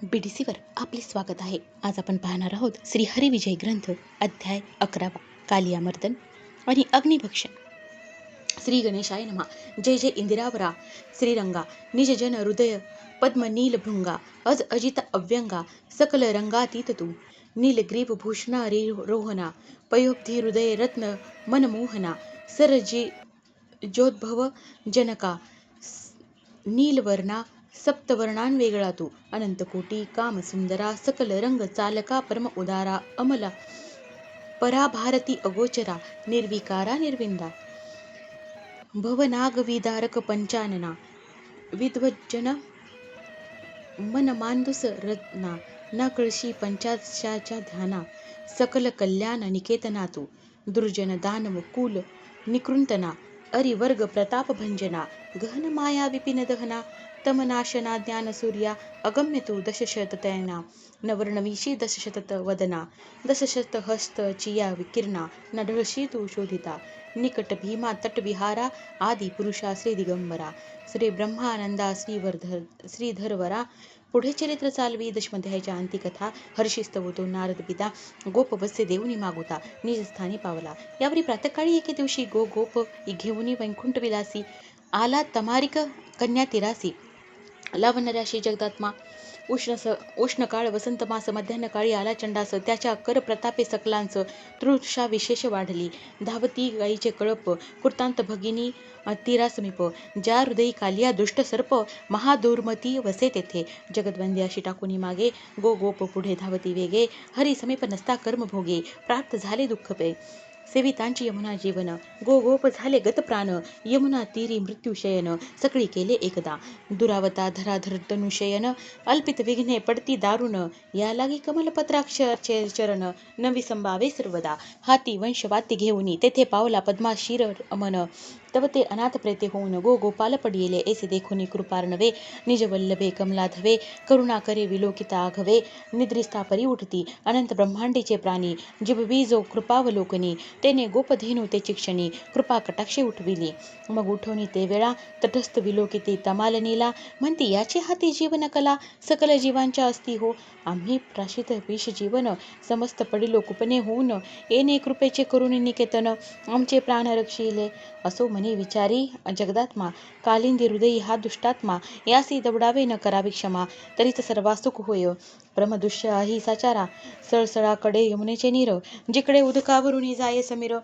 BDCवर आपले स्वागत आहे. आज आपण पाहणार आहोत श्री हरिविजय ग्रंथ अध्याय 11 कालियामर्दन आणि अग्निभक्षण. श्री गणेशाय नमः. जय जय इंदिरावरा श्रीरंगा निज जन हृदय पद्म नील भृंगा अज अजित अव्यंगा सकल रंगातीत तू नीलग्रीव भूषणा रोहना पयोब्धी हृदय रत्न मनमोहना सरजी ज्योद्भव जनका नीलवर्णा सप्तवर्णान वेगळा तू अनंत कोटी काम सुंदरा सकल रंग चालका परम उदारा अमला पराभारती अगोचरा निर्विकारा निर्विंदा भवनाग विदारक पंचानना विद्वज्जन मन मांदुस रत्ना न कळशी पंचाशाच्या ध्याना सकल कल्याण निकेतना तू दुर्जन दानव कुल निकृंतना अरिवर्ग प्रताप भंजना गहन माया विपिन दहना तमनाशना ज्ञान सूर्या अगम्य तू दशशततयना नवर्णविशी दशशतत वदना दशशत हस्त चिया विकिरणा न ढळशी तू शोधिता निकट भीमा तटविहारा आदी पुरुषा श्री दिगंबरा श्री ब्रह्मानंदा श्रीधरवरा. पुढे चरित्र चालवी. दशमध्यायाच्या अंतिकथा. हर्षिस्तवतो नारद पिता गोपवत्से देऊनी मागोता निजस्थानी पावला. यावरी प्रातःकाळी एके दिवशी गोप घेऊनी वैकुंठ विलासी आला तमारिक कन्या तिरासी लावणाऱ्याशी जगदात्मा उष्णकाळ वसंत मास मध्यान्ह काळी आला चंडास त्याच्या कर प्रतापे सकलांच तृषा विशेष वाढली धावती गाईचे कळप कृतांत भगिनी तीरासमीप ज्या हृदयी कालिया दुष्ट सर्प महादुर्मती वसे तेथे जगदवंद्याशी टाकुनी मागे गोप पुढे धावती वेगे हरी समीप नसता कर्म भोगे प्राप्त झाले दुःख पे सेवितांची यमुना जीवन गोप झाले गत प्राण यमुना तीरी मृत्यूशयन सकळी केले एकदा दुरावता धराधर तनुशयन अल्पित विघ्ने पडती दारुण या लागी कमलपत्राक्ष चरण न विसंबावे सर्वदा हाती वंशवाती घेऊनी तेथे पावला पद्माशीर अमन तव ते अनाथ प्रेते होऊन गोपाल पडिले ऐसे देखुनी कृपार्णवे निजवल्लभे कमलाधवे करुणा करे विलोकिता आघवे निद्रिस्ता परी उठती अनंत ब्रह्मांडीचे प्राणी जिबवी जो कृपावलोकनी तेने गोपधेनु ते चिक्षणी कृपा कटाक्षे उठविली मग उठवणी ते वेळा तटस्थ विलोकिती तमालनीला म्हणती याचे हाती जीवन कला सकल जीवांच्या असती हो आम्ही प्राशित विष जीवन समस्त पडिलो कुपने होऊन येणे कृपेचे करुण निकेतन आमचे प्राण रक्षिले असो म्हणे विचारी जगदात्मा कालिंदी हृदयी हा दुष्टात्मा यासी दवडावे न करावी क्षमा तरीच सर्वासुख होय प्रमदुष्य आही साचारा सळसळाकडे यमुनेचे नीर जिकडे उदकावरून जाये समीर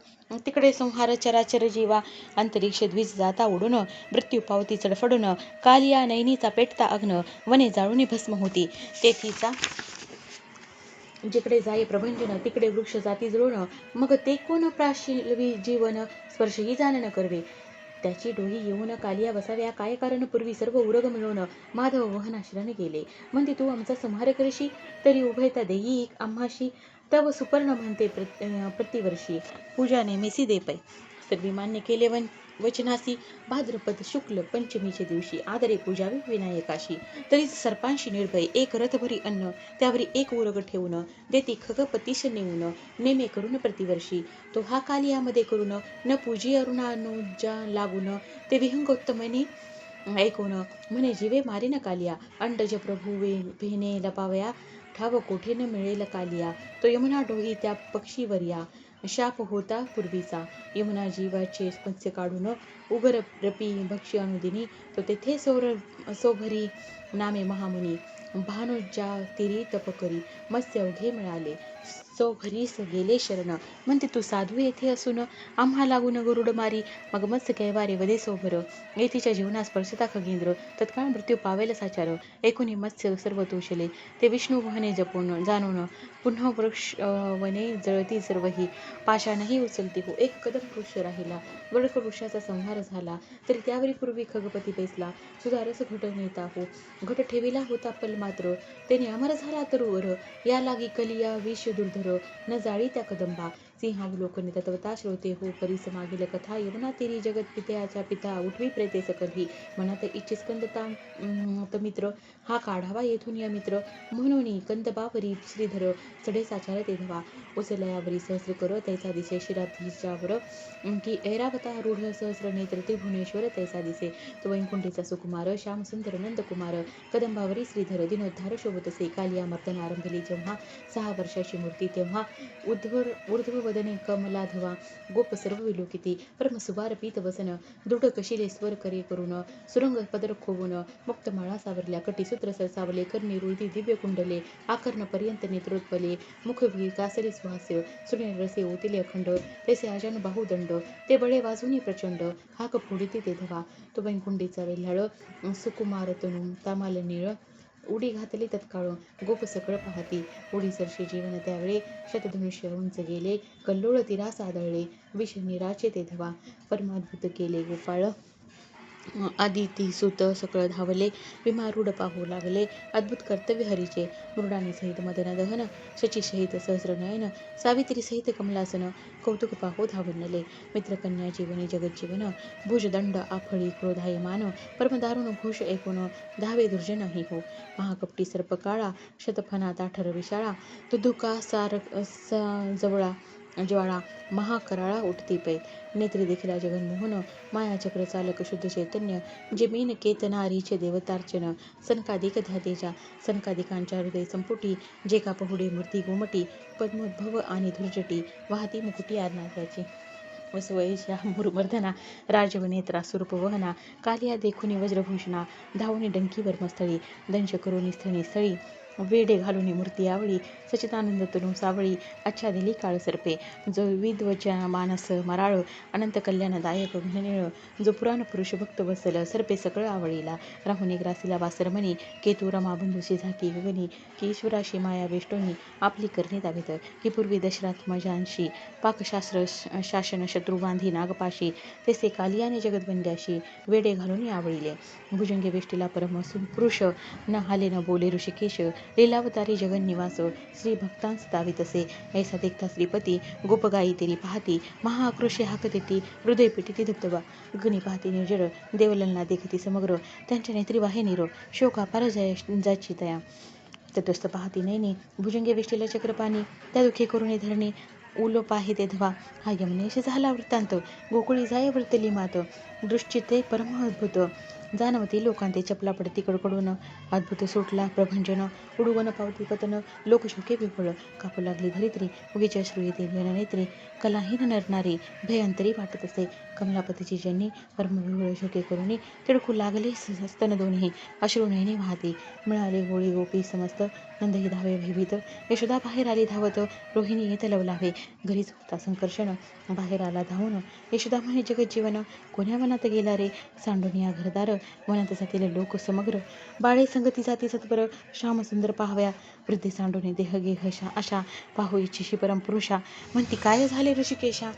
तिकडे संहार चराचर जीवा अंतरिक्ष द्विज जाता उडून मृत्यू पावती चडफडून कालिया नैनीचा पेटता अग्न वने जाळूनी भस्म होती तेथीचा जिकडे जाये प्रभंजन तिकडे वृक्ष जाती जुळून मग ते कोण प्राशिलवी जीवन स्पर्शही जाण न करवे त्याची डोही येऊन कालिया बसाव्या काय कारण पूर्वी सर्व उरग मिळून माधव वहनाश्रयाने गेले म्हणते तू आमचा संहार करशी तरी उभयता देई आम्हाशी तव सुपर्ण म्हणते प्रतिवर्षी पूजा नेमेसी दे पै सर्वी मान्य केले वचनासी भाद्रपद शुक्ल पंचमीचे दिवशी आदरे पूजावी विनायकाशी तरी सर्पांशी निर्भय एक रथभरी अन्न त्यावरी एक उरग ठेवून देती खगपतीश नेऊन नेमे करून प्रतिवर्षी तो हा कालियामध्ये करून न पूजी अरुणानुजा लागून ते विहंगोत्तमने ऐकून म्हणे जीवे मारिन कालिया अंडज प्रभू भेने लपावया ठाव कोठे न मिळेल कालिया तो यमुना डोही त्या पक्षीवर्या शाप होता पूर्वीचा यमुना जीवाचे मत्स्य काढून उगर रपी भक्ष्य अनुदिनी तो तेथे सोभरी नामे महामुनी भानुजा तिरी तप करी मत्स्य अवघे मिळाले सोभरीस गेले शरण म्हणते तू साधू येथे असून आम्हा लागून गरुड मारी मग मत्स्य कैवारे वदे सोभर येथीच्या जीवनास स्पर्शता खगेंद्र तत्काळ मृत्यू पावेल साचार एकूणी मत्स्य सर्व तोषले ते विष्णू वहने जपून जाणून पुन्हा वृक्ष वने जळती सर्वही पाशानही उचलती हो एक कदम वृक्ष राहिला वडक वृक्षाचा संहार झाला तरी त्यावरी पूर्वी खगपती बेसला सुधारस घट नेता हो घट ठेविला होता पल मात्र त्याने अमर झाला तरुवर या लागी कलिया विष दुर्धर न जाळी त्या कदंबा सिंहावलोकने तत्वता श्रोते हो परीस मागील कथा यमुना तेरी जगत पित्याच्या पिता उठवी प्रेते सकलही मनात इच्छी मित्र हा काढावा येथून या मित्र म्हणून कंदबावरी श्रीधर चढे साचार ते धवा उचलयावरी सहस्र कर तैसा दिसे शिराधीशावर की ऐरावता रूढ सहस्र नेत्र त्रिभुवनेश्वर तैसा दिसे तो वैकुंठीचा सुकुमार श्याम सुंदर नंदकुमार कदंबावरी श्रीधर दिनोद्धार शोभतसे कालिया मर्दन आरंभली जेव्हा 6 वर्षाची मूर्ती तेव्हा ऊर्ध्व वदने कमलाधवा गोप सर्व विलोकिती परमसुवार पीत वसन दृढ कशिले स्वर करे करून सुरंग पदर खोवून मुक्तमाळा सावरल्या कटीसूत्र सरसावले कर्णी रुळती दिव्य कुंडले आकर्ण पर्यंत नेत्रोत्पले मुख विकासले सुहास्य सुने रसे ओतिले अखंड तैसे आजानु बाहुदंड ते बळे वाजूनी प्रचंड हाक फोडिते ते धवा तो वैकुंठीचा वेल्हाळ सुकुमार तनू तामाल निळ उडी घातली तत्काळ गोप सकळ पाहती उडी सरशी जीवन त्यावेळे शतधनुष्य उंच गेले कल्लोळ तिरास आदळले विष निराचे ते धवा परमाद्भुत केले गोपाळ आदिती सुत सकळ धावले विमारूढ पाहू लागले अद्भुत कर्तव्य हरीचे मृडानी सहित मदन दहन शची सहित सहस्र नयन सावित्री सहित कमलासन कौतुक पाहू धावनले मित्रकन्या जीवनी जगज्जीवन भुजदंड आफळी क्रोधायमान परमदारुण घोष ऐकून धावे दुर्जनही हो महाकपटी सर्प काळा शतफणा ताठर विशाळा तुधुका जवळा ज्वाळा महाकराळा उठती पै नेत्री देखिला जगन्मोहन मायाचक्र चालक शुद्ध चैतन्य जमीन केतनारीचे देवतार्चन सनकादिक ध्यातेच्या सनकादिकांच्या हृदय संपुटी जे का पहुडे मूर्ती गोमटी पद्मोद्भव आणि धुर्जटी वाहती मुकुटी आज्ञात्याची वसवयच्या मुरुमर्दना राजवनेत्रा स्वरूप वहना कालिया देखुनी वज्रभूषणा धावणी डंकीवर मस्तळी दंश करुनी स्थळी वेडे घालुनी मूर्ती आवळी सचितानंद तनू सावळी आच्छादिली काळ सर्पे जो विद्वचन मानस मराळ अनंत कल्याणदायक घननिळ जो पुराण पुरुष भक्त वसल सर्पे सकळ आवळीला राहुनी ग्रासीला वासरमणी केतू रमा बंधुशी झाकी गगनी की ईश्वराशी माया वेष्टोनी आपली करणी दावित की पूर्वी दशरात्मजांशी पाकशास्त्र शासन शत्रू बांधी नागपाशी तेसे कालियाने जगदवंद्याशी वेडे घालून आवळीले भुजंगे वेष्टीला परम पुरुष न हाले न बोले ऋषिकेश लीलावतारी जगन्निवास श्री भक्तांस दावितसे ऐसा देखता श्रीपती गोपगाई तेरी पाहती महाआक्रोशे हाक देती हृदय पिटिती धबधबा गगनी पाहती निर्जर देवललना देखती समग्र त्यांच्या नेत्री वाहे निरो शोका जायची तया तटस्थ पाहती नैनी भुजंगे वेष्टीला चक्रपाणी त्या दुखे करुणे धरणी उलो पाहे ते धवा हा यमनेश झाला वृत्तांत गोकुळी जाय वर्तली मात दृष्टिते परम अद्भुत जाणवती लोकांते चपला पडती कडकडून अद्भुत सुटला प्रभंजन उडुवन पावती पतन लोकशोके विफळ कापू लागली धरित्री उगीचे अश्रू येते नेत्री कलाहीन नरणारी भयंतरी वाटत असे कमलापतीची जन्नी परमविहुळ शोके करुणी तिडकू लागले स्तन दोन्ही अश्रू नयनी वाहती मिळाले गोळी गोपी समस्त नंदही धावे भयभीत यशोदा बाहेर आली धावत रोहिणी येत लवलावे घरीच होता संकर्षण बाहेर आला धावून यशोदा म्हणे जगज्जीवन कोण्या वनात गेला रे सांडून या घरदार वनात जातील लोक समग्र बाळे संगती जाती सत्पर श्याम सुंदर पाहाव्या वृद्धे सांडून देह गेह अशा पाहू इच्छिशी परमपुरुषा म्हणती काय झाले ऋषिकेशा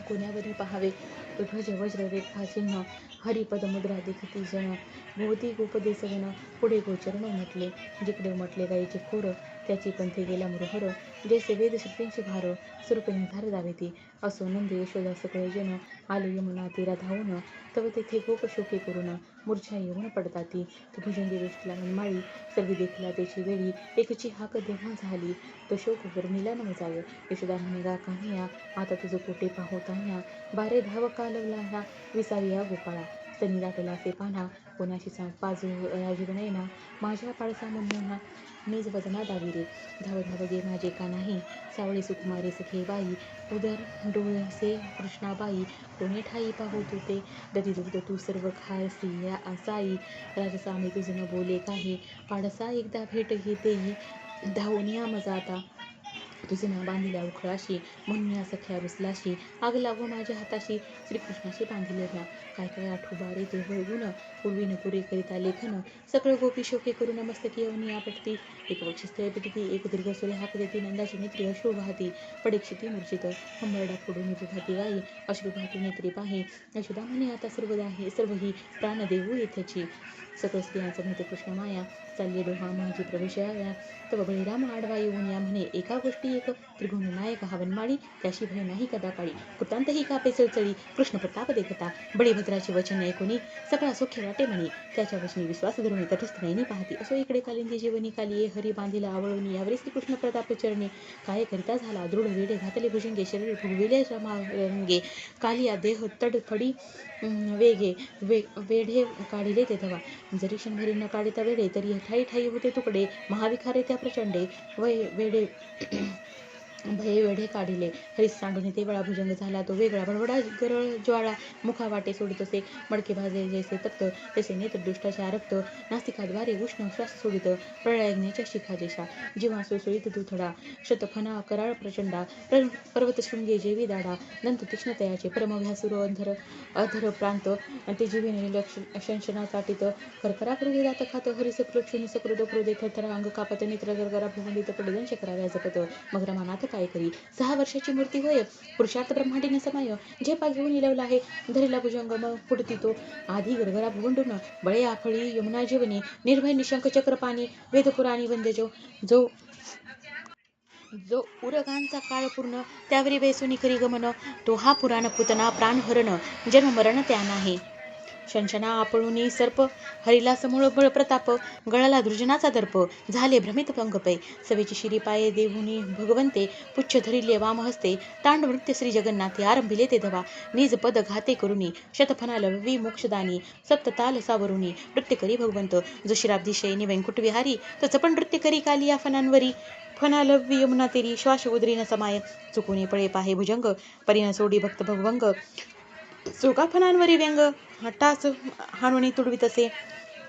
कोण्यावरी पाहावे ध्वज वज्र रेखा चिन्ह हरिपद मुद्रा देखती जन भोवती गोपदे सगन पुढे गोचरण म्हटले जिकडे म्हटले गायीचे खोर त्याची पंथी गेला मुरहर जैसे वेद शक्तींचे भार स्वरूप निर्धार दावेती असो नंद यशोदा सकळे जन आले यमुना तीरा धावून तव तेथे गोप शोके करून मूर्छा येऊन पडताती तो भुजंगी वेष्टीला मनमाळी सर्वी देखला त्याची वेळी एकची हाक देव्हा झाली तो शोक वर्णिला न जाय यशोदा म्हणे गा कान्ह्या आता तुझं कोटे पाहोतान्या बारे धाव कालवला ह्या विसाविया गोपाळा स्तनी दाटला असे पाना कोणाशी पाजू राजीव नयना माझ्या पाळसा मनमोहना निज वदना दावी रे धाव धाव गे माझे का नाही सावळी सुकुमारी सखे बाई उदर डोळसे कृष्णाबाई कोणी ठाई पाहू तू ते दधी दुग्ध तू सर्व खासी या साई राजसा मी तुझे न बोले काही पाडसा एकदा भेट घेतेही धावून या मजाता तुझे नाव बांधिल्या उखळाशी म्हणून या सख्या रुसलाशी आग लागो माझ्या हाताशी श्रीकृष्णाशी बांधिले घ्या काय काय आठू बारे ते वळगुण पूर्वीन पुरे करिता लेखन सकळ गोपी शोके करून मस्तकी अवनी आपटती एक वक्षस्थळे पिटती एक दीर्घ सुरे हाक देती नंदाची नेत्री अश्रू वाहती पडेक्षिती मूर्छित हंबरडा फोडून निर्घाती गाई अश्रू वाहती नेत्री पाहे यशोदा म्हणे आता सर्व ही प्राण देऊ येथ्याची सकळ स्त्रियांचं म्हणते कृष्ण माया चालली डोहा माझी प्रवेशया तव बळीराम आडवा येऊन या म्हणे एका गोष्टी एक त्रिगुण नायक हा वनमाळी त्याशी भय नाही कदा काळी कृतांत ही कापे चळचळी कृष्ण प्रताप देखता बळीभद्राचे वचन ऐकुनी सगळा सौख्य वाटे म्हणे त्याच्या वचनी विश्वास धरून तटस्थ नयनी पाहती असो इकडे कालिंदी जीवनी काली हरी बांधिला आवळून यावरी कृष्ण प्रताप चरणी काय करिता झाला दृढ वेडे घातले भुजंगे शरीर भुगविले रंगे कालिया देह तडफडी वेगे वेढे काढिले ते धवा जरी क्षणभरी न काढिता वेडे तरी ठाई ठाई होते तुकडे महाविखारे त्या प्रचंडे वेडे भये वेढे काढिले हरीस सांडून ते वेळा भुजंग झाला तो वेगळा बडबडा गरळ ज्वाळा मुखा वाटे सोडित असे मडके भाजे जैसे तप्त तसे नेत्र दुष्टाचे आरक्त नास्तिकाद्वारे उष्ण श्वास सोडित प्रळयाग्नेच्या शिखा देशा जीवा सुळसुळीत दुथडा शतफना कराळ प्रचंडा पर्वत शृंगे जेवी दाडा दंत तीक्ष्णतयाचे परमभ्यासुर अधर प्रांत ते जीवेने शंशना चाटित करकरा क्रोधे दात खात हरिस क्रोक्षुनी सकृद क्रोधे थरथरा अंग कापत नेत्र गरगरा भूमंडित पडे दंश कराव्या जपत मग रमानाथ काय करी 6 वर्षाची मूर्ती होय पुरुषार्थ ब्रह्मांडीन समय झेपा घेऊन इलवला आहे धरिला भुजंग मग पुढती तो आधी गरगरा भुवंडून बळे आखळी यमुना जीवनी निर्भय निशंक चक्रपाणी वेदपुराणी वंद्य जो उरगांचा काळ पूर्ण त्यावरी बेसुनी करी गमन तो हा पुराण पुतना प्राणहरण जन्म मरण त्या नाही शंशना आपळुनी सर्प हरिला समूळ बळ प्रताप गळाला दृजनाचा दर्प झाले भ्रमित पंगपै सवेची शिरी पाये देहुनी भगवंते पुच्छ धरिले वामहस्ते तांडव नृत्य श्री जगन्नाथे आरंभिले ते धवा निज पद घाते करुनी शतफना लववी मोक्षदानी सप्तताल सावरुनी नृत्य करी भगवंत जो शिराब्दिशयनी वैकुंठ विहारी तो चपण नृत्य करी कालिया फनांवरी फना लव्वी यमुना तेरी श्वास उदरीन समाय चुकुने पळे पाहे भुजंग परिण सोडी भक्त भगवंग चोका फनांवरी व्यंग टाच हाणुनी तुडवीत असे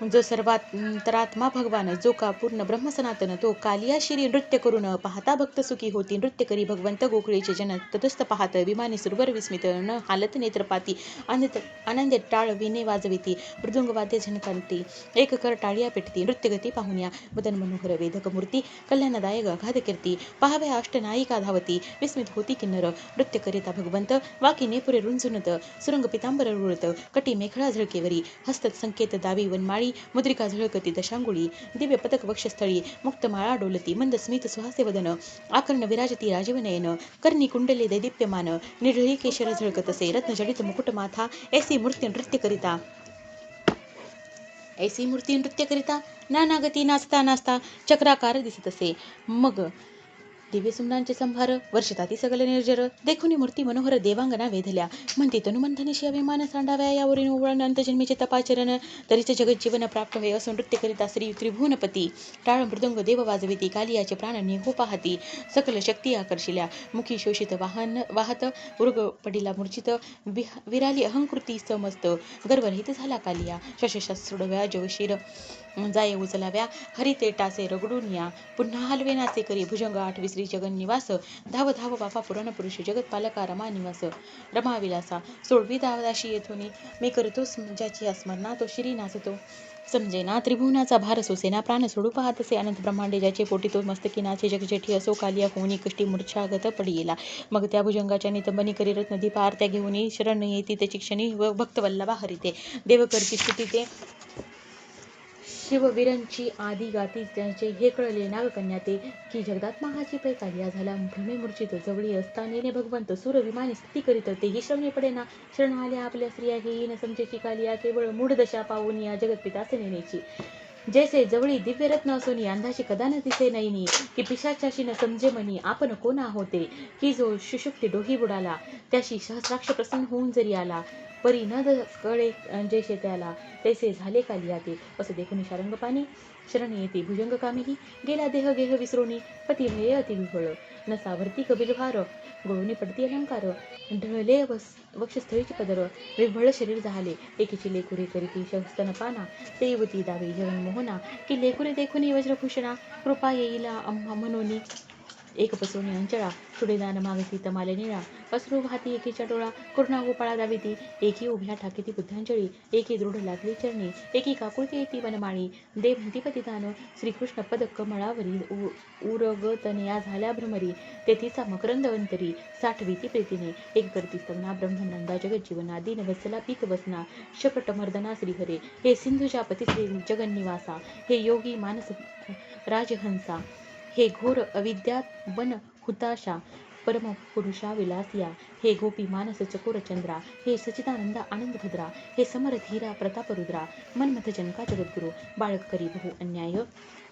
जो सर्वांतरात्मा भगवान जो का पूर्ण ब्रह्म सनातन तो कालिया शिरी नृत्य करून पाहता भक्त सुखी होती नृत्य करी भगवंत गोकुळीचे जन तटस्थ पाहत विमानी सुरवर विस्मित न हालत नेत्रपाती आनंद टाळ विने वाजविती मृदुंग वाद्य झणकांती एक कर टाळिया पेटती नृत्यगती पाहुन्या मदन मनोहर वेदक मूर्ती कल्याणदायक अगाध कीर्ती पाहाव्या अष्टनायिका धावती विस्मित होती किन्नर नृत्य करिता भगवंत वाकी नेपुरे रुंझुनत सुरंग पितांबर रुळत कटी मेखळा झळकेवरी हस्तत संकेत दावी वनमाळी मुद्रिका झळकती दशांगुळी दिव्य पतक वक्षस्थळी मुक्तमाळा डोलती मंद स्मित सुहासे वदन आकर्ण विराजती राजीवनयन कर्णी कुंडले दैदिप्यमान निर्ढळी केशर झळकत असे रत्नजडित मुकुट माथा ऐसी मूर्ती नृत्य करिता नानागती नाचता नाचता चक्राकार दिसत असे मग दिव्य सुमनांचे संभार वर्षताती सगळे निर्जर देखुनी मूर्ती मनोहर देवांगना वेधल्या म्हणती तनुमंथनीशी अभिमान सांडाव्या यावरील उवळण अंतजन्मीचे तपाचरण तरीच जगत जीवन प्राप्त होय असो नृत्य करिता श्री त्रिभुवनपती टाळ मृदंग देव वाजविती कालियाचे प्राण निहो पाहती सकल शक्ती आकर्षिल्या मुखी शोषित वाहत उर्ग पडिला मूर्छित विराली अहंकृती समस्त गर्वरहित झाला कालिया शशशास सोडव्या जवशीर जाये उचलाव्या हरिते टासे रगडून या पुन्हा हलवे नाचे करी भुजंग 8 श्री जगन निवास धाव धाव बापा पुराण पुरुष जगत पालका रमा निवास रमा विलासा सोडवी दावदाशी येथुनी मी करतो ज्याची स्मरणा तो शिरी नाचतो समजेना त्रिभुवनाचा भार सोसेना प्राण सोडू पाहत असे अनंत ब्रह्मांडे ज्याचे पोटी तो मस्तकी नाचे जगजेठी असो कालिया होऊनी कष्टी मूर्छागत पडिला मग त्या भुजंगाच्या नितंबनी करी रत्नदीप आरत्या घेऊनी शरण येती त्याची क्षणी व भक्तवल्लभा हरिते देव करती स्तुती ते शिववीरांची आदी गाती त्यांचे हे कळले नागकन्या ते की जगदात्मा हाची पै कालिया झाला भ्रमे मूर्छित जवळी असतानेने भगवंत सूर विमानी स्थिती करीत तेही श्रवणे पडेना शरण आल्या आपल्या स्त्रिया हे न समजेची कालिया केवळ मूढ दशा पावून या जगतपितासे नेण्याची जैसे जवळी दिव्यरत्न असोनी अंधाशी कदा न दिसे नयनी की पिशाचाशी न समजे मनी आपण कोण आहोते की जो सुषुप्ती डोही बुडाला त्याशी सहस्राक्ष प्रसन्न होऊन जरी आला परी न कळे जैसे त्याला तैसे झाले कालिया ते असं देखून शारंगपाणी शरण येते भुजंग कामेही गेला देह गेह विसरोनी पती भये अति विफळ नसावरती कबिलभार गळूनी पडती अलंकार ढळले वक्षस्थळीची पदर विभळ शरीर झाले एकीची लेकुरे करीती स्तनपाना ते युवती दावी जगन मोहना की लेकुरे देखुनी वज्रभूषणा कृपा येईला आम्हा मनोनी एक पसरुनी अंचळा, सुडेदान मागती तमाले निळा, अश्रू वाहती एकीच्या डोळा, करुणा गोपाळा दाविती, एकी उभ्या ठाकीती बुद्धांजळी, एकी दृढ लागली चरणी, एकी काकुळती येती वनमाळी, दे म्हणती पतिदान, श्रीकृष्ण पद कमळावरी, उरगतनया झाल्या भ्रमरी, तेथीचा मकरंद अंतरी, साठवीती प्रीतीने, एक करती स्तवना ब्रह्मनंदा जगज्जीवना, दीन वत्सला पीत वसना, शकट मर्दना श्रीहरे, हे सिंधुजापती श्री जगन्निवासा, हे योगी मानस राजहंसा, हे घोर अविद्यात वन हुताशा, परम पुरुषा विलासिया, हे गोपी मानस चकोर चंद्रा, हे सचिदानंद आनंद भद्रा, हे समर धीरा प्रताप रुद्रा, मनमथ जनका जगद्गुरु, बाळक करी बहु अन्याय,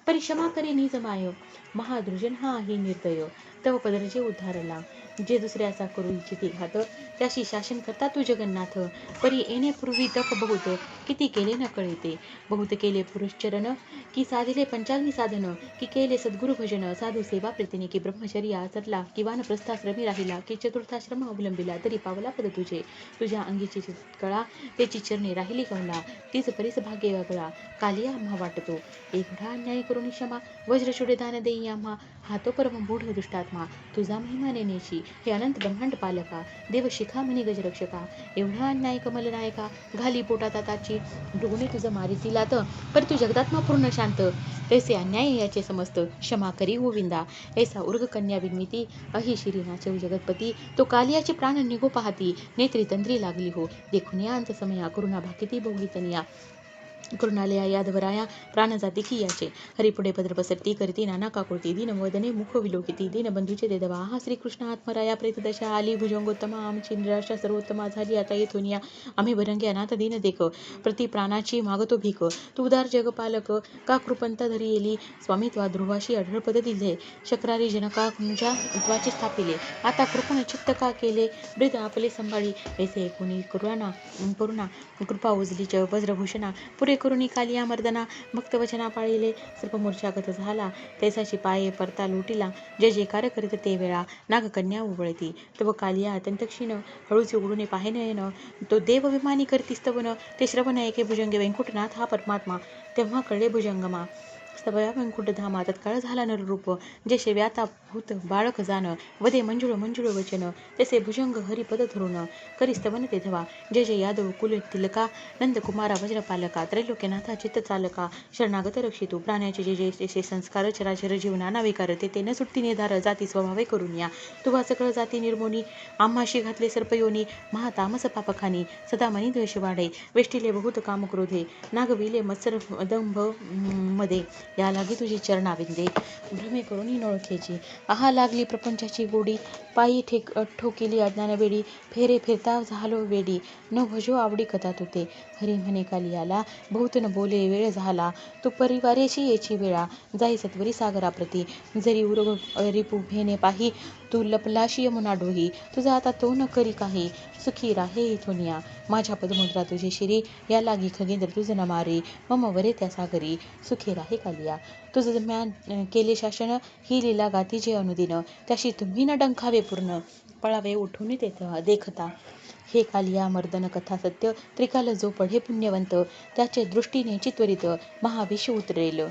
परिक्षमा करी निज माय, महादृजन हा आहे निर्दय, तव पदरजे उद्धारला, जे दुसऱ्याचा करू इच्छिती घात, त्याशी शासन करता तू जगन्नाथ, परी येण्यापूर्वी तप बहुत, किती केले न कळेते, बहुत केले पुरुषचरण, की साधिले पंचाग्नी साधन, की केले सद्गुरु भजन, साधू सेवा प्रीतीने, की ब्रह्मचर्य आचरला, की वानप्रस्थाश्रमी राहिला, की चतुर्थाश्रम अवलंबिला, तरी पावला पद तुझे, तुझ्या अंगीची कळा, त्याची चरणे राहिली कवला, तीच परीस भाग्य वगळा, कालिया आम्हा वाटतो, एवढा अन्याय करून क्षमा, वज्रचुडे दान देई आम्हा, हातो परम मूढ दुष्टात्मा, तुझा महिमा नेनेची, हे अनंत ब्रह्मांड पालका, देव शिखा म्हणी गजरक्षका, एवढा अन्याय कमल नायका, घाली पोटात आताची, भृगुने तुझं मारितीलात, पर तू जगदात्मा पूर्ण शांत, तैसे अन्याय याचे समस्त, क्षमा करी गोविंदा, ऐसा उर्ग कन्या विनमिती, अहि शिरी नाचव जगतपती, तो कालियाची प्राण निघो पाहती, नेत्री तंद्री लागली हो, देखून या अंत समया, करुणा भाकिती बहुलितनिया, करुणालया यादवराया प्राण जाती की याचे, हरिपुढे पदर पसरती करती नाना काकुळती, दीन वदने मुख विलोकिती, दीन बंधूचे देदवा, हा श्रीकृष्ण आत्मराया प्रेतदशा आली भुजंगोत्तमा, आमची निराशा सर्वोत्तमा झाली आता येथून या, आम्ही भरंगे अनाथ दीन देख, प्रति प्राणाची मागतो भीक, तू उदार जगपालक, का कृपंत धरी येली, स्वामी त्वा ध्रुवाशी अढळपद दिले, शक्रारी जनका कुंजा त्वाची स्थापिले, आता कृपण चित्त का केले, वृद्ध आपले संभाळी, ऐसे कोणी करुणा कृपा उजलीच वज्रभूषणा, पुरे करुणी कालिया मर्दना, भक्तवचना पाळिले, सर्पमूर्छागत झाला, तैसाची पाये परता लुटिला, जय जयकार करीत ते वेळा, नागकन्या उबळती, तव कालिया अत्यंत क्षीण, हळूच उघडून पाहे नयन, तो देव विमानी करती स्तवन, ते श्रवण ऐके भुजंगे वैकुंठनाथ हा परमात्मा, तेव्हा कळले भुजंगमा, स्तवया वैकुंठधामा, तत्काळ झाला नररूप, जैसे व्याता भूत बाळक जाण, वदे मंजुळ मंजुळ वचन, तैसे भुजंग हरिपद धरून, करी स्तवन ते धवा, जय जय यादव कुल तिलका, नंदकुमारा वज्रपालका, त्रैलोक्यनाथा चित्त चालका, शरणागत रक्षितू, प्राण्याचे जे जे जैसे संस्कार, चराचर जीव नाना विकार, ते न सुटती निर्धार, जाती स्वभावे करून या, तुवा सकळ जाती निर्मोनी, आम्हाशी घातले सर्पयोनी, महातामस पापखानी, सदा मनी द्वेष वाढे, वेष्टिले बहुत काम क्रोधे, नागविले मत्सर दंभ मध्ये, या लागी तुझी चरणाविंदे, भ्रमे करून नोळखेची, आहा लागली प्रपंचाची गोडी, पायी ठोकिली अज्ञान वेडी, फेरे फिरता झालो वेडी, न भजो आवडी कथा तुते, हरी म्हणे कालियाला, बहुत न बोले वेळ झाला, तू परिवारेशी येची वेळा, जाई सत्वरी सागराप्रती, जरी उरग रिपू भेने पाही, तू लपलाशी यमुना डोही, तुझा आता तो न करी काही, सुखी राहे इथुनिया, माझ्या पदमुद्रा तुझे शिरी, या लागी खगेंद्र तुझ न मारी, मम वरे त्या सागरी, सुखी राहे कालिया, तुझ म्यान केले शासन, ही लीला गाती जे अनुदिन, त्याशी तुम्ही न डंखावे पूर्ण, पळावे उठून देखता, हे कालिया मर्दन कथा सत्य, त्रिकाल जो पढे पुण्यवंत, त्याचे दृष्टीने चित्वरित, महाविष उतरेल,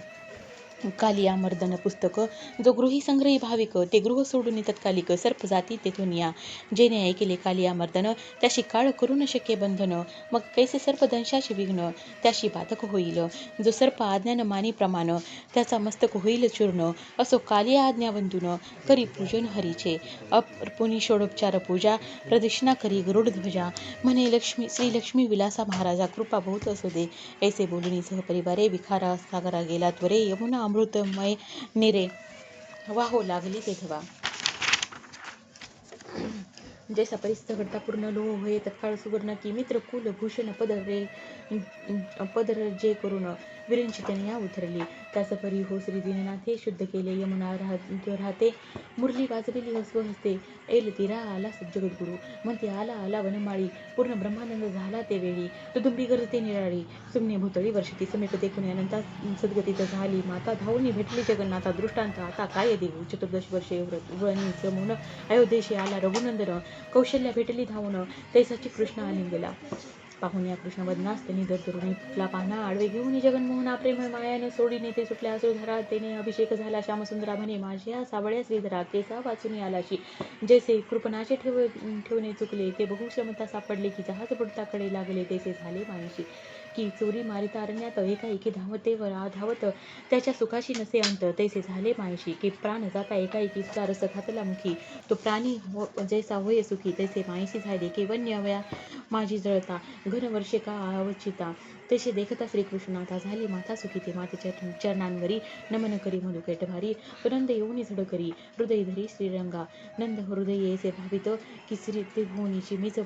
कालिया मर्दन पुस्तक, जो गृही संग्रही भाविक, ते गृह सोडून तत्कालिक, सर्प जाती तेथून या, जेने ऐकेले कालिया मर्दन, त्याशी काळ करू न शके बंधन, मग कैसे सर्प दंशाचे विघ्न, त्याशी बाधक होईल, जो सर्प आज्ञान मानी प्रमाण, त्याचा मस्तक होईल चूर्ण, असो कालिया आज्ञावंतून, करी पूजन हरीचे, अर्पुनी षोडोपचार पूजा, प्रदक्षिणा करी गरुड ध्वजा, म्हणे श्री लक्ष्मी विलासा महाराजा, कृपा बहुत असू दे, ऐसे बोलून सहपरिवारे, विखारा सागरा गेला त्वरे, यमुना अमृतमय निरे, वाहो लागली तेथवा, जैसा परिस्थित घडता पूर्ण लोह होय, तत्काळ सुवर्ण की मित्र कुल भूषण पदर जे करून, विरंचितनिया उतरली, त्यास परी हो श्री दीननाथे, शुद्ध केले यमुना राहते, मुरली वाजविली स्वहस्ते, एल तिरा आला जगद्गुरु, म्हणते आला आला वनमाळी, पूर्ण ब्रह्मानंद झाला ते वेळी, तुदुंबी गरजते निराळी, सुमने भूतळी वर्षती, समीप देखून अनंता सद्गतीत झाली माता, धावून भेटली जगन्नाथा, दृष्टांत आता काय देऊ, चतुर्दश वर्षे व्रणीच म्हणून, अयोध्येशी आला रघुनंदन, कौशल्या भेटली धावून, तैसाची कृष्ण आलिंगला, पाहुण्या कृष्ण वदनास निधर धरुणी फुटला पाना आडवे घेऊन जगनमोहना प्रेम मायाने सोडीने ते सुटल्या असुधरा तेने अभिषेक झाला श्यामसुंदरा म्हणे माझ्या सावळ्या श्रीधरा केसा वाचून आलाशी जैसे कृपणाचे ठेवणे चुकले ते बहु श्रमता सापडले की जहाज बुडताकडे लागले तैसे झाले मायाशी की चोरी मारिता अरण्यात एकाएकी धावते व धावत त्याच्या सुखाशी नसे अंत तैसे झाले मायाशी की प्राण जाता एकाएकी रस घातला मुखी तो प्राणी जैसा होय सुखी तैसे मायेशी झाले की वन्यवया माझी जळता घन वर्षे का अवचिता तसे देखता श्रीकृष्णाता झाली माता सुखी ते मातेच्या चरणांवरी नमन करी मधुकेट भारी तो नंद येऊनी झड करी हृदय धरी श्रीरंगा नंद हृदय ऐसे भावित की श्री त्रिभुवनीची मीच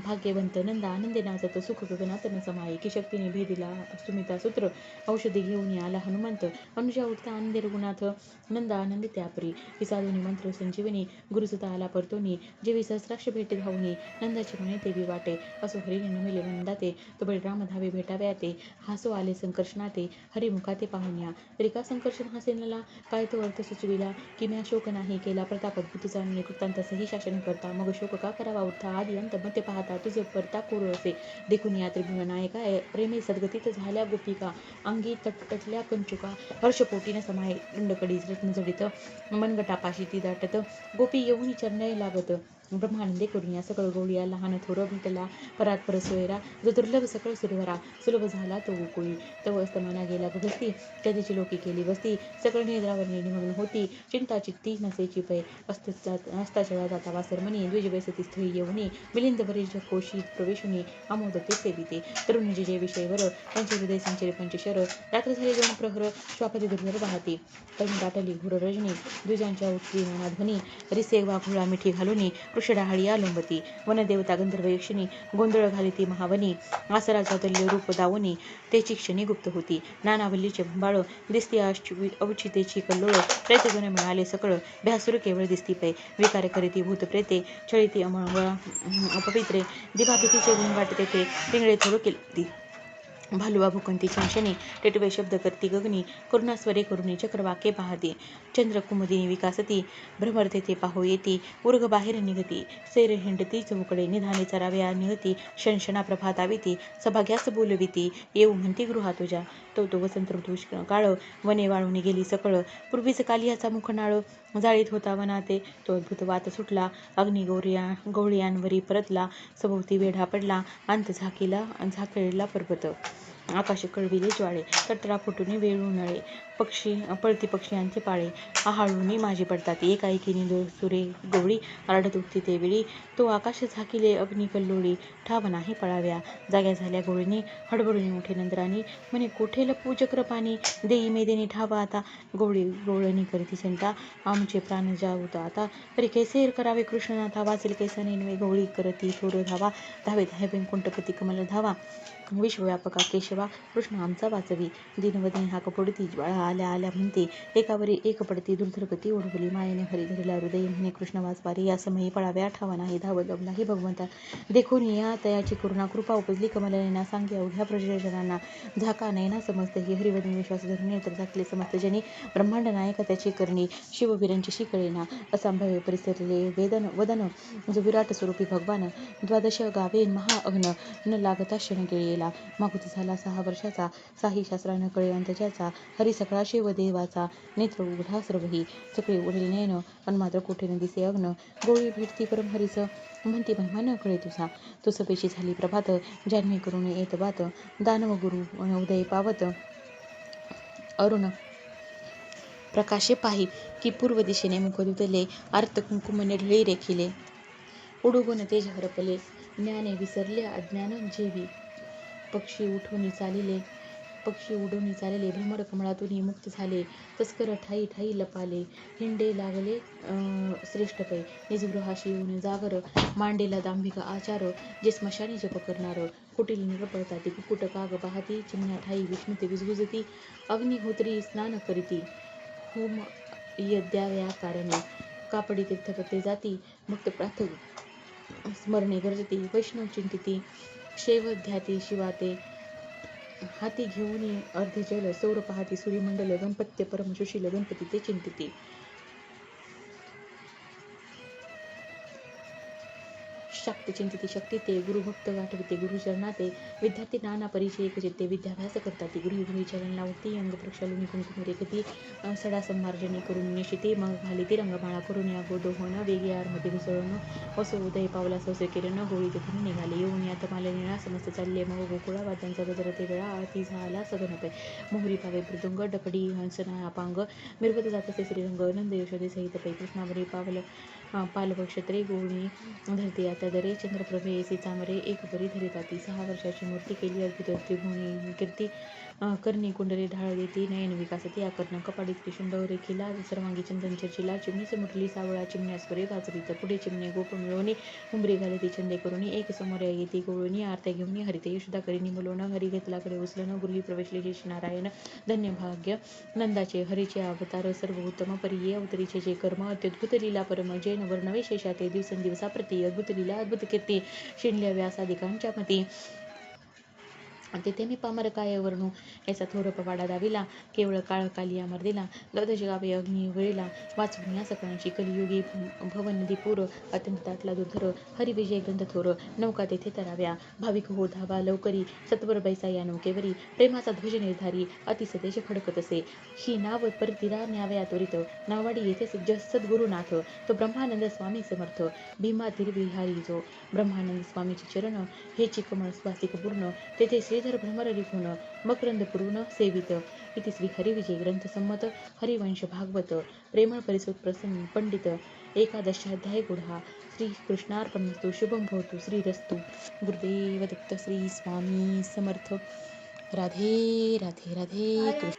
भाग्यवंत नंद आनंदे नाचत सुख गगनात न समाये की शक्तीने भेदिला सुमिता सूत्र औषधी घेऊन आला हनुमंत अनुजा उठता आनंदे रघुनाथ नंद आनंद त्यापरी की साधुनी मंत्र संजीवनी गुरुसुता आला परतोनी जेवी सहस्राक्ष भेटे धावनी नंदाची म्हणे देवी वाटे असो हरिने नमिले नंदाते तो बळीराम धावे भेटाव्या ते हासो आले संकर्षणाते हरिमुखाते पाहुण्या तरी का संकर्षण हसेनला काय तो अर्थ सुचविला की म्या शोक नाही केला प्रताप अद्भुत जाणून कृतांत सही शासन करता मग शोक का करावा उठता आदी अंत मध्य पाहता तुझे परता कोर असे देखून या त्रिभुवन नायका प्रेमे सद्गतीत झाल्या गोपिका अंगी तटल्या कंचुका हर्षपोटीने समाये दंडकडी जडित मनगटापाशी ती दाटत गोपी येऊन चरणाय लागत ब्रह्मानंदे करून या सकळ गवळीया लहान थोर भेटला परात परसोयरा जो दुर्लभ सकळ सुरवरा सुलभ झाला तो गोकुळी तव अस्तमाना गेला भगस्ती कधीची लोकी केली वस्ती सकळ निद्रावर निमग्न होती चिंता चित्ती नसेची पै अस्ताचळा जाता वासरमणी द्विज वैसती स्थळी येऊनी मिलिंद वरील कोशी प्रवेशुनी आमोदते सेविते तरुणी जे विषयवर त्यांचे हृदय संचरे पंचशर रात्र झाली दोन प्रहर श्वापती दुर्धर वाहती तरुण दाटली घोर रजनी द्विजांच्या उठली नानाध्वनी रिसे वाघुळा मिठी घालुनी वृषडाहळी आलोंबती वनदेवता गंधर्व यक्षिणी गोंधळ घालिती महावनी आसरा चातुल्य रूप दावनी तेची क्षणी गुप्त होती नानावल्लीचे भंबाळ दिसती अवचितेची कल्लोळ प्रेतगण मिळाले सकळ भ्यासुर केवळ दिसती पै विकार करीती भूत प्रेते छळीती अमंगळा अपवित्रे दिवाभीतीचे गुण वाटते ते पिंगळे थोडं केली भालुवा भुकंती चंशनी टेटवे शब्द करती गगनी करुणास्वरे करुणी चक्रवाके पाहती चंद्र कुमुदिनी विकासती भ्रमरते ते पाहो येती उर्ग बाहेर निघती सैर हिंडती चौकडे निधाने चराव्या निहती शनशना प्रभाताविती सभा घ्यास बोलविती येऊ म्हणती गृहा तुझ्या तो वसंत ऋतू काळ वने वाळून गेली सकळ पूर्वीच कालियाचा मुखनाळ जाळीत होता वनाते तो अद्भुत वात सुटला अग्नी गवळियांवरी परतला सभोवती वेढा पडला अंत झाकळीला पर्वत आकाश कळविले ज्वाळे तटरा फुटून वेळू नळे पळती पक्षियांचे पाळे आहाळूनी माझी पडतात एकाएकीने सुरे गवळी आरडत उठती ते वेळी तो आकाश झाकिले अग्नी कल्लोळी ठाव नाही पळाव्या जाग्या झाल्या गवळीने हडबडून उठे नंदरानी म्हणे कोठे लपू चक्रपाणी देई मेदेनी ठावा आता गवळणी करती चिंता आमचे प्राण जाऊत आता तरी कैसे करावे कृष्णनाथा वाचेल कैसा नेनवे गवळी करती थोर धावा धावे धावे कुंटपती कमल धावा विश्वव्यापका केशवा कृष्ण आमचा वाचवी दिनवदनी हाक पडती ज्वाळा आल्या आल्या म्हणते एकावरी एक पडती दुर्धरगती ओढवली मायेने हरी धरला हृदय म्हणे कृष्ण वाचवारी या समयी पळाव्या ठावा नाही धाव लवलाही भगवंता देखून या तयाची करुणा कृपा उपजली कमलनयना सांगे अवघ्या प्रजनांना झाका नयना समस्त ही हरिवदनी विश्वास धरणे तर झाकले समस्त जनी ब्रह्मांड नायक त्याची करणी शिववीरांची शिकळेना असांभव्य परिसरले वदन जो विराट स्वरूपी भगवान द्वादश गावे महाअग्न न लागता क्षण गेला मागुती झाला 6 वर्षाचा साही शास्त्रानं कळे अंत ज्याचा हरी सकळा शिव देवाचा नेत्र उघडा सर्वही सकळे उघडले नयन पण मात्र कोठे न दिसे अग्न गोळी भेटती परम हरीच म्हणती महिमा न कळे तुझा तो सपेची झाली प्रभात जान्हवी करून येत बात दानव गुरु उदय पावत अरुण प्रकाशे पाही की पूर्व दिशेने मुख दुतले आर्त कुंकुम ढळी रेखिले उडुगुण तेज हरपले ज्ञाने विसरले अज्ञान जेवी पक्षी उडून चालले भ्रमर कमळातून मुक्त झाले तस्कर ठाई ठाई लपाले हिंडे लागले श्रेष्ठ पै निजगृहाशी येऊन जागर मांडेला दांभिक आचार जे स्मशानी जप करणार कुटील निरपळता ती कुकुट काग पाहती चिमण्या ठाई विष्णुते विजगुजती अग्निहोत्री स्नान करीती होम यद्याव्या कारणे कापडी तीर्थपत्रे जाती भक्त प्रार्थक स्मरणे गरजती वैष्णव चिंतिती शेव ध्याती शिवाते हाती घेऊन अर्धे जल सौर पाहती सूर्यमंडल गणपत्य परम सुशील गणपती ते चिंतिती शाक्त चिंतिती शक्ती ते गुरुभक्त गाठविते गुरुचरणाते विद्यार्थी नाना परिचय एकचित्ते विद्याभ्यास करतात गृही चरण लावती अंग प्रक्षालुनी कुंकुम रेखती सडा संमार्जनी करून निशिते मग घालिते रंगमाळा करून या गोदोहन वेगे आरमध्ये घुसळून वसो उदय पावला सौसे किरण होळी तिथून निघाले येऊन यात मालिनीळा समस्त चालले मग गोकुळा वाद्यांचा गजर ते वेळा आरती झाला सगनपे मोहरी पावे मृदुंग डपडी हंसना अपांग मिरवत जात असे श्रीरंग नंद यशोदे सहित पै कृष्णावरी पालव क्षत्रे गोळी धरती आता दरे चंद्रप्रभे येसी चामरे एक बरी धरिताती 6 वर्षाची मूर्ती केली अद्भुत त्रिभुवनी कीर्ती कर्णी कुंडले ढाळ देती नयन विकासती आकर्ण कपाडी त्रिशुंड रेखिला सर्वांगी चंदन चर्चिला चिमणी मुरली सावळा चिमण्यास्वरे वाजवित पुढे चिमणे गोप मिळवणी हुंबरी घालिती छंदे करुणी एक समोर येती गोळणी आरत्या घेऊन हरिते यशोदा करिनी मुलवण हरी घेतलाकडे उचलन गृही प्रवेशले श्री नारायण धन्य भाग्य नंदाचे हरीचे अवतार सर्व उत्तम परिये अवतरीचे जे कर्म अत्युद्भुत लीला परम जैन वर्णवे शेषाते दिवसेंदिवसा प्रति अद्भुत लीला अद्भुत कीर्ती शिणल्या व्यासादिकांच्या मती तेथे मी पामर काय वर्णू याचा थोर पवाडा दाविला केवळ काळ कालिया मर्दिला द्वादश गावे अग्नी वेळीला वाचून या सकाळची कलियुगी भवनदी पूर अत्यंत दाटला दुर्धर हरिविजय ग्रंथ थोर नौका तेथे तराव्या भाविक हो धावा लवकरी सत्वर बैसा या नौकेवरी प्रेमाचा ध्वज निर्धारी अतिसदेश फडकत असे ही नाव परतीरा न्यावया त्वरित नावाडी येथे सद्गुरुनाथ तो ब्रह्मानंद स्वामी समर्थ भीमाधीर विहारी जो ब्रह्मानंद स्वामीचे चरण हे चिकमळ स्वासिक पूर्ण तेथे श्रीधर भ्रमर रिपून मकरंद पुरून सेवित इति श्री हरिविजय ग्रंथ संमत हरिवंश भागवत प्रेमळ परिसुत प्रसन्न पंडित एकादशाध्याय गुढा श्री कृष्णार्पणमस्तु शुभम भवतु श्रीरस्तु गुरुदेव दत्त श्री स्वामी समर्थ राधे राधे राधे कृष्ण